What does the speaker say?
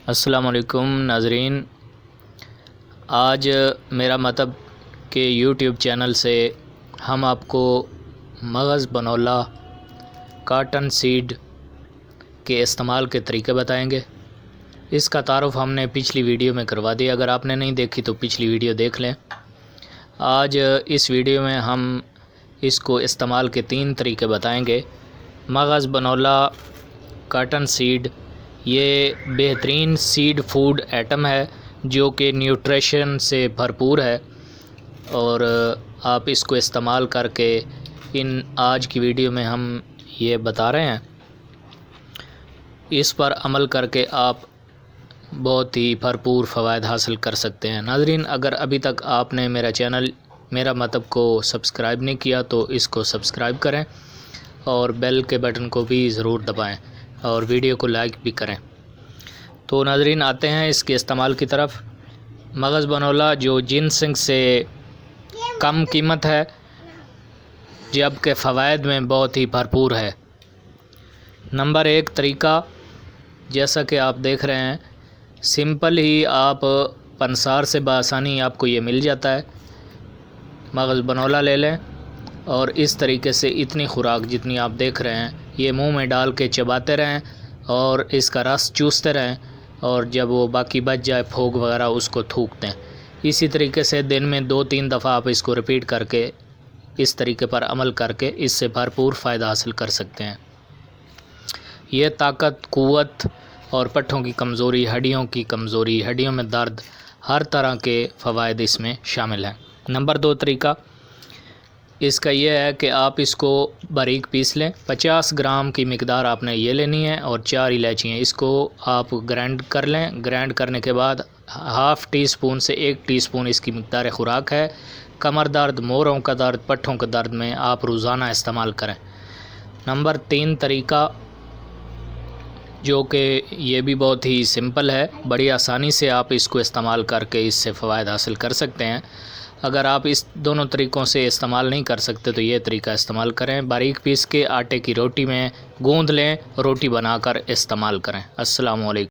السلام علیکم ناظرین، آج میرا مطلب کہ یوٹیوب چینل سے ہم آپ کو مغز بنولا کاٹن سیڈ کے استعمال کے طریقے بتائیں گے۔ اس کا تعارف ہم نے پچھلی ویڈیو میں کروا دیا، اگر آپ نے نہیں دیکھی تو پچھلی ویڈیو دیکھ لیں۔ آج اس ویڈیو میں ہم اس کو استعمال کے 3 طریقے بتائیں گے۔ مغز بنولا کاٹن سیڈ یہ بہترین سیڈ فوڈ آئٹم ہے جو کہ نیوٹریشن سے بھرپور ہے، اور آپ اس کو استعمال کر کے آج کی ویڈیو میں ہم یہ بتا رہے ہیں، اس پر عمل کر کے آپ بہت ہی بھرپور فوائد حاصل کر سکتے ہیں۔ ناظرین، اگر ابھی تک آپ نے میرا چینل میرا مطلب کو سبسکرائب نہیں کیا تو اس کو سبسکرائب کریں اور بیل کے بٹن کو بھی ضرور دبائیں اور ویڈیو کو لائک بھی کریں۔ تو ناظرین، آتے ہیں اس کے استعمال کی طرف۔ مغز بنولا جو جنسنگ سے کم قیمت ہے جبکہ فوائد میں بہت ہی بھرپور ہے۔ نمبر 1 طریقہ، جیسا کہ آپ دیکھ رہے ہیں، سمپل ہی آپ پنسار سے بآسانی آپ کو یہ مل جاتا ہے۔ مغز بنولا لے لیں اور اس طریقے سے اتنی خوراک جتنی آپ دیکھ رہے ہیں یہ منہ میں ڈال کے چباتے رہیں اور اس کا رس چوستے رہیں، اور جب وہ باقی بچ جائے پھوگ وغیرہ اس کو تھوک دیں۔ اسی طریقے سے دن میں 2-3 دفعہ آپ اس کو ریپیٹ کر کے اس طریقے پر عمل کر کے اس سے بھرپور فائدہ حاصل کر سکتے ہیں۔ یہ طاقت، قوت اور پٹھوں کی کمزوری، ہڈیوں کی کمزوری، ہڈیوں میں درد، ہر طرح کے فوائد اس میں شامل ہیں۔ نمبر 2 طریقہ اس کا یہ ہے کہ آپ اس کو باریک پیس لیں۔ 50 گرام کی مقدار آپ نے یہ لینی ہے اور 4 الائچیاں، اس کو آپ گرائنڈ کر لیں۔ گرائنڈ کرنے کے بعد ½ ٹی اسپون سے 1 ٹی اسپون اس کی مقدار خوراک ہے۔ کمر درد، موڑوں کا درد، پٹھوں کا درد میں آپ روزانہ استعمال کریں۔ نمبر 3 طریقہ جو کہ یہ بھی بہت ہی سمپل ہے، بڑی آسانی سے آپ اس کو استعمال کر کے اس سے فوائد حاصل کر سکتے ہیں۔ اگر آپ اس دونوں طریقوں سے استعمال نہیں کر سکتے تو یہ طریقہ استعمال کریں۔ باریک پیس کے آٹے کی روٹی میں گوندھ لیں، روٹی بنا کر استعمال کریں۔ السلام علیکم۔